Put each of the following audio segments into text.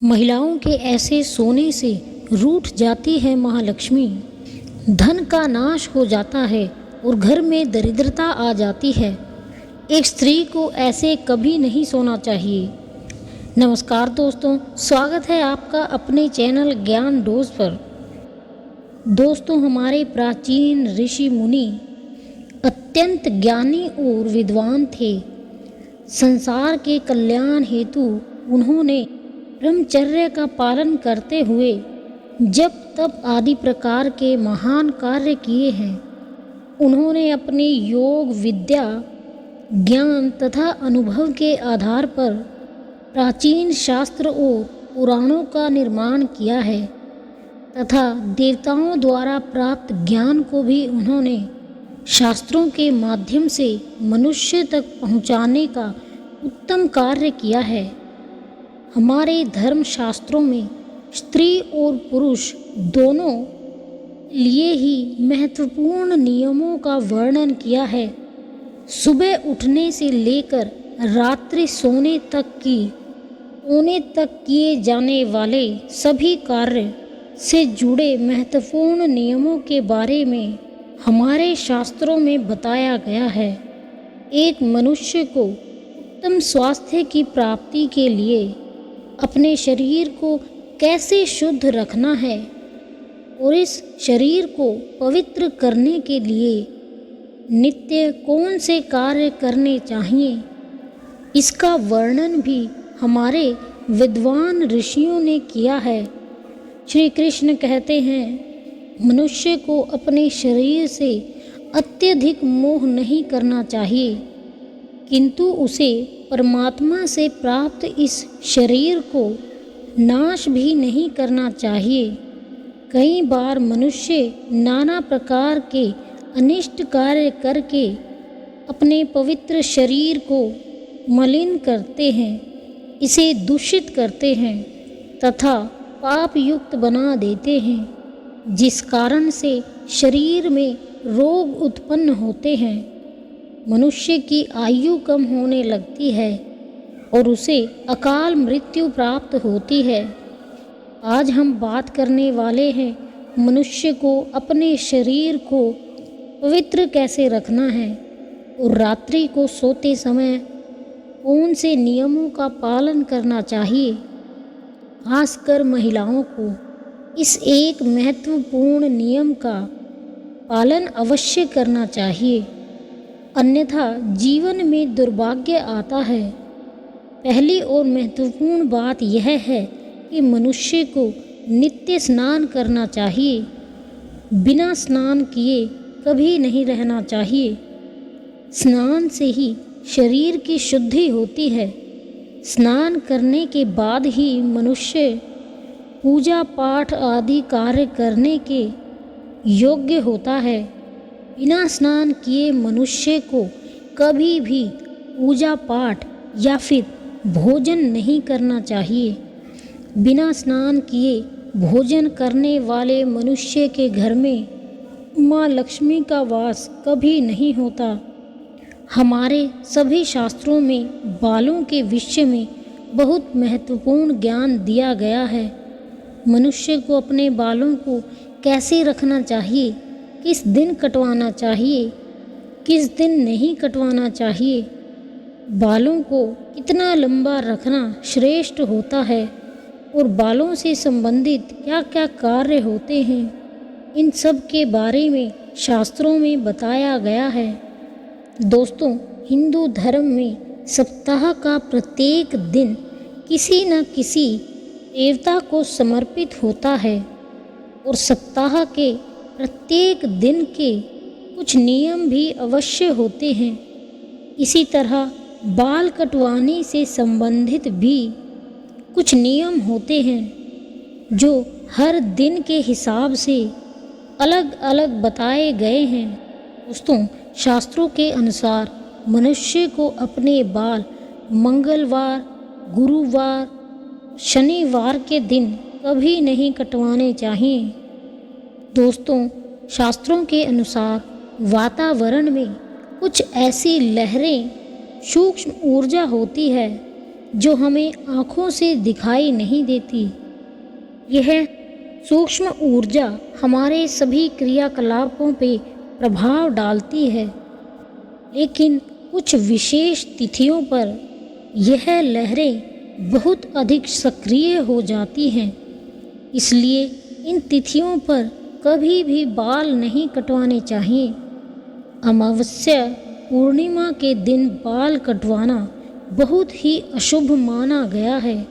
महिलाओं के ऐसे सोने से रूठ जाती है महालक्ष्मी। धन का नाश हो जाता है और घर में दरिद्रता आ जाती है। एक स्त्री को ऐसे कभी नहीं सोना चाहिए। नमस्कार दोस्तों, स्वागत है आपका अपने चैनल ज्ञान डोज पर। दोस्तों, हमारे प्राचीन ऋषि मुनि अत्यंत ज्ञानी और विद्वान थे। संसार के कल्याण हेतु उन्होंने ब्रह्मचर्य का पालन करते हुए जप तप आदि प्रकार के महान कार्य किए हैं। उन्होंने अपनी योग विद्या ज्ञान तथा अनुभव के आधार पर प्राचीन शास्त्र और पुराणों का निर्माण किया है तथा देवताओं द्वारा प्राप्त ज्ञान को भी उन्होंने शास्त्रों के माध्यम से मनुष्य तक पहुँचाने का उत्तम कार्य किया है। हमारे धर्म शास्त्रों में स्त्री और पुरुष दोनों लिए ही महत्वपूर्ण नियमों का वर्णन किया है। सुबह उठने से लेकर रात्रि सोने तक किए जाने वाले सभी कार्य से जुड़े महत्वपूर्ण नियमों के बारे में हमारे शास्त्रों में बताया गया है। एक मनुष्य को उत्तम स्वास्थ्य की प्राप्ति के लिए अपने शरीर को कैसे शुद्ध रखना है और इस शरीर को पवित्र करने के लिए नित्य कौन से कार्य करने चाहिए, इसका वर्णन भी हमारे विद्वान ऋषियों ने किया है। श्री कृष्ण कहते हैं, मनुष्य को अपने शरीर से अत्यधिक मोह नहीं करना चाहिए, किंतु उसे परमात्मा से प्राप्त इस शरीर को नाश भी नहीं करना चाहिए। कई बार मनुष्य नाना प्रकार के अनिष्ट कार्य करके अपने पवित्र शरीर को मलिन करते हैं, इसे दूषित करते हैं तथा पाप युक्त बना देते हैं, जिस कारण से शरीर में रोग उत्पन्न होते हैं। मनुष्य की आयु कम होने लगती है और उसे अकाल मृत्यु प्राप्त होती है। आज हम बात करने वाले हैं मनुष्य को अपने शरीर को पवित्र कैसे रखना है और रात्रि को सोते समय कौन से नियमों का पालन करना चाहिए। खासकर महिलाओं को इस एक महत्वपूर्ण नियम का पालन अवश्य करना चाहिए, अन्यथा जीवन में दुर्भाग्य आता है। पहली और महत्वपूर्ण बात यह है कि मनुष्य को नित्य स्नान करना चाहिए। बिना स्नान किए कभी नहीं रहना चाहिए। स्नान से ही शरीर की शुद्धि होती है। स्नान करने के बाद ही मनुष्य पूजा पाठ आदि कार्य करने के योग्य होता है। बिना स्नान किए मनुष्य को कभी भी पूजा पाठ या फिर भोजन नहीं करना चाहिए। बिना स्नान किए भोजन करने वाले मनुष्य के घर में माँ लक्ष्मी का वास कभी नहीं होता। हमारे सभी शास्त्रों में बालों के विषय में बहुत महत्वपूर्ण ज्ञान दिया गया है। मनुष्य को अपने बालों को कैसे रखना चाहिए, किस दिन कटवाना चाहिए, किस दिन नहीं कटवाना चाहिए, बालों को कितना लंबा रखना श्रेष्ठ होता है और बालों से संबंधित क्या क्या कार्य होते हैं, इन सब के बारे में शास्त्रों में बताया गया है। दोस्तों, हिंदू धर्म में सप्ताह का प्रत्येक दिन किसी न किसी देवता को समर्पित होता है और सप्ताह के प्रत्येक दिन के कुछ नियम भी अवश्य होते हैं। इसी तरह बाल कटवाने से संबंधित भी कुछ नियम होते हैं जो हर दिन के हिसाब से अलग अलग बताए गए हैं। दोस्तों, शास्त्रों के अनुसार मनुष्य को अपने बाल मंगलवार, गुरुवार, शनिवार के दिन कभी नहीं कटवाने चाहिए। दोस्तों, शास्त्रों के अनुसार वातावरण में कुछ ऐसी लहरें सूक्ष्म ऊर्जा होती है जो हमें आँखों से दिखाई नहीं देती। यह सूक्ष्म ऊर्जा हमारे सभी क्रियाकलापों पे प्रभाव डालती है, लेकिन कुछ विशेष तिथियों पर यह लहरें बहुत अधिक सक्रिय हो जाती हैं। इसलिए इन तिथियों पर कभी भी बाल नहीं कटवाने चाहिए। अमावस्या पूर्णिमा के दिन बाल कटवाना बहुत ही अशुभ माना गया है।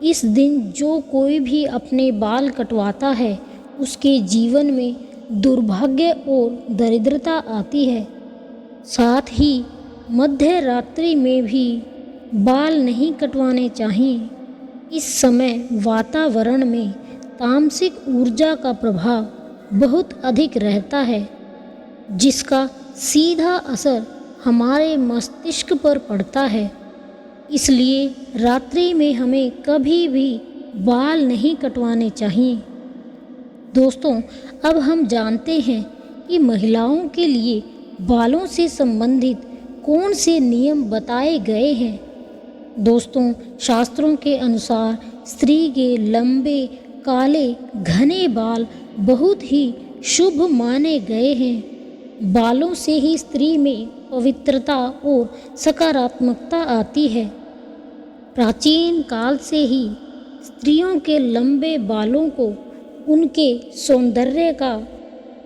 इस दिन जो कोई भी अपने बाल कटवाता है उसके जीवन में दुर्भाग्य और दरिद्रता आती है। साथ ही मध्य रात्रि में भी बाल नहीं कटवाने चाहिए। इस समय वातावरण में तामसिक ऊर्जा का प्रभाव बहुत अधिक रहता है, जिसका सीधा असर हमारे मस्तिष्क पर पड़ता है। इसलिए रात्रि में हमें कभी भी बाल नहीं कटवाने चाहिए। दोस्तों, अब हम जानते हैं कि महिलाओं के लिए बालों से संबंधित कौन से नियम बताए गए हैं। दोस्तों, शास्त्रों के अनुसार स्त्री के लंबे काले घने बाल बहुत ही शुभ माने गए हैं। बालों से ही स्त्री में पवित्रता और सकारात्मकता आती है। प्राचीन काल से ही स्त्रियों के लंबे बालों को उनके सौंदर्य का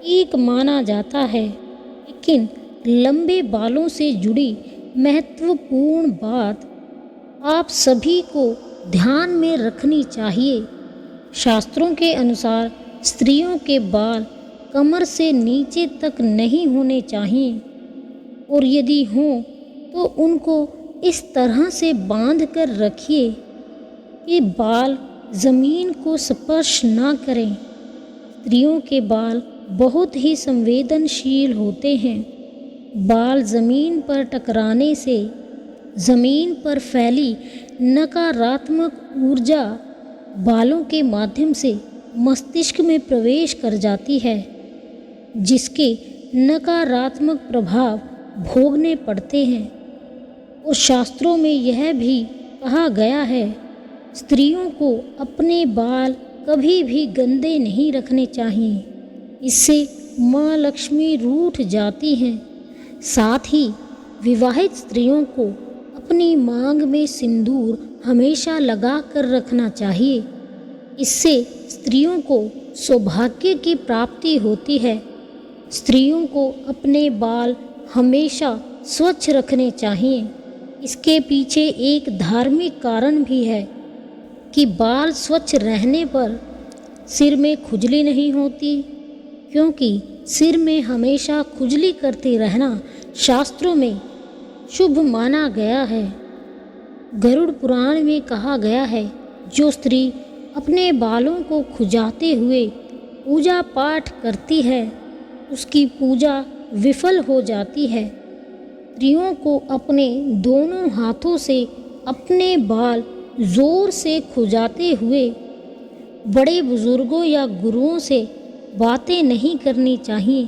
एक माना जाता है। लेकिन लंबे बालों से जुड़ी महत्वपूर्ण बात आप सभी को ध्यान में रखनी चाहिए। शास्त्रों के अनुसार स्त्रियों के बाल कमर से नीचे तक नहीं होने चाहिए, और यदि हों तो उनको इस तरह से बांध कर रखिए कि बाल ज़मीन को स्पर्श ना करें। स्त्रियों के बाल बहुत ही संवेदनशील होते हैं। बाल ज़मीन पर टकराने से ज़मीन पर फैली नकारात्मक ऊर्जा बालों के माध्यम से मस्तिष्क में प्रवेश कर जाती है, जिसके नकारात्मक प्रभाव भोगने पड़ते हैं। और शास्त्रों में यह भी कहा गया है, स्त्रियों को अपने बाल कभी भी गंदे नहीं रखने चाहिए, इससे माँ लक्ष्मी रूठ जाती हैं। साथ ही विवाहित स्त्रियों को अपनी मांग में सिंदूर हमेशा लगा कर रखना चाहिए। इससे स्त्रियों को सौभाग्य की प्राप्ति होती है। स्त्रियों को अपने बाल हमेशा स्वच्छ रखने चाहिए। इसके पीछे एक धार्मिक कारण भी है कि बाल स्वच्छ रहने पर सिर में खुजली नहीं होती, क्योंकि सिर में हमेशा खुजली करते रहना शास्त्रों में शुभ माना गया है। गरुड़ पुराण में कहा गया है, जो स्त्री अपने बालों को खुजाते हुए पूजा पाठ करती है उसकी पूजा विफल हो जाती है। स्त्रियों को अपने दोनों हाथों से अपने बाल जोर से खुजाते हुए बड़े बुजुर्गों या गुरुओं से बातें नहीं करनी चाहिए।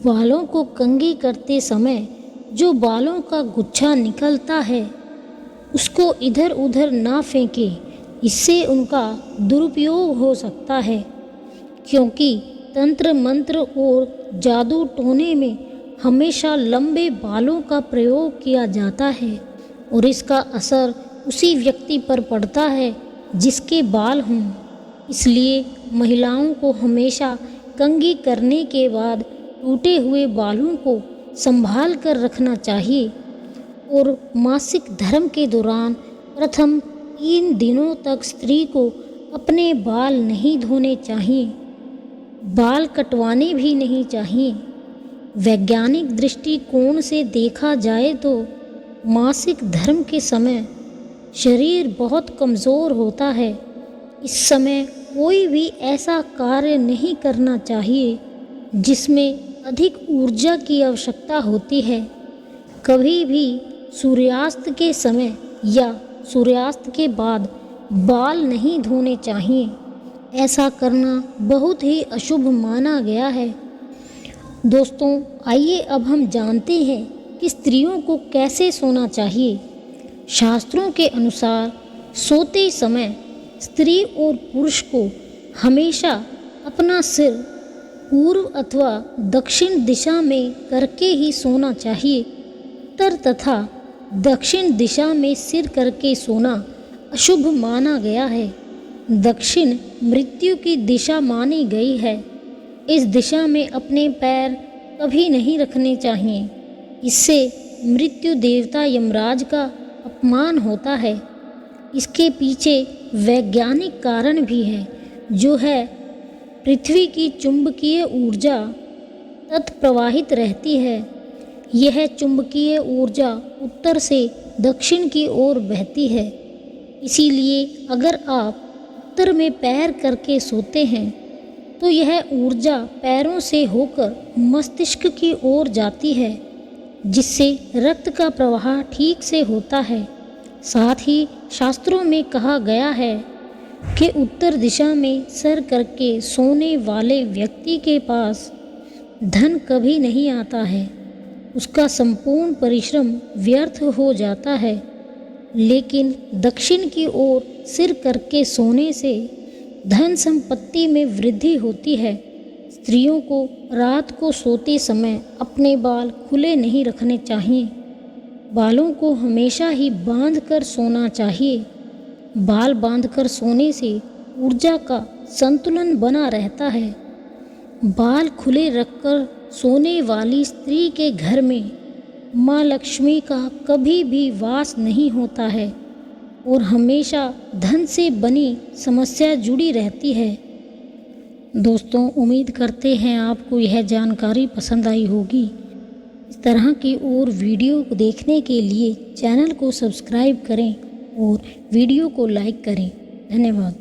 बालों को कंघी करते समय जो बालों का गुच्छा निकलता है उसको इधर उधर ना फेंके, इससे उनका दुरुपयोग हो सकता है। क्योंकि तंत्र मंत्र और जादू टोने में हमेशा लंबे बालों का प्रयोग किया जाता है और इसका असर उसी व्यक्ति पर पड़ता है जिसके बाल हों। इसलिए महिलाओं को हमेशा कंघी करने के बाद टूटे हुए बालों को संभाल कर रखना चाहिए और मासिक धर्म के दौरान प्रथम 3 दिनों तक स्त्री को अपने बाल नहीं धोने चाहिए। बाल कटवाने भी नहीं चाहिए। वैज्ञानिक दृष्टिकोण से देखा जाए तो मासिक धर्म के समय शरीर बहुत कमज़ोर होता है। इस समय कोई भी ऐसा कार्य नहीं करना चाहिए जिसमें अधिक ऊर्जा की आवश्यकता होती है। कभी भी सूर्यास्त के समय या सूर्यास्त के बाद बाल नहीं धोने चाहिए। ऐसा करना बहुत ही अशुभ माना गया है। दोस्तों, आइए अब हम जानते हैं कि स्त्रियों को कैसे सोना चाहिए। शास्त्रों के अनुसार सोते समय स्त्री और पुरुष को हमेशा अपना सिर पूर्व अथवा दक्षिण दिशा में करके ही सोना चाहिए। उत्तर तथा दक्षिण दिशा में सिर करके सोना अशुभ माना गया है। दक्षिण मृत्यु की दिशा मानी गई है। इस दिशा में अपने पैर कभी नहीं रखने चाहिए। इससे मृत्यु देवता यमराज का अपमान होता है। इसके पीछे वैज्ञानिक कारण भी है, जो है पृथ्वी की चुंबकीय ऊर्जा तत्प्रवाहित रहती है। यह चुंबकीय ऊर्जा उत्तर से दक्षिण की ओर बहती है। इसीलिए अगर आप उत्तर में पैर करके सोते हैं तो यह ऊर्जा पैरों से होकर मस्तिष्क की ओर जाती है, जिससे रक्त का प्रवाह ठीक से होता है। साथ ही शास्त्रों में कहा गया है कि उत्तर दिशा में सर करके सोने वाले व्यक्ति के पास धन कभी नहीं आता है। उसका संपूर्ण परिश्रम व्यर्थ हो जाता है। लेकिन दक्षिण की ओर सिर करके सोने से धन संपत्ति में वृद्धि होती है। स्त्रियों को रात को सोते समय अपने बाल खुले नहीं रखने चाहिए। बालों को हमेशा ही बांध कर सोना चाहिए। बाल बांधकर सोने से ऊर्जा का संतुलन बना रहता है। बाल खुले रखकर सोने वाली स्त्री के घर में माँ लक्ष्मी का कभी भी वास नहीं होता है और हमेशा धन से बनी समस्या जुड़ी रहती है। दोस्तों, उम्मीद करते हैं आपको यह जानकारी पसंद आई होगी। इस तरह की और वीडियो को देखने के लिए चैनल को सब्सक्राइब करें और वीडियो को लाइक करें। धन्यवाद।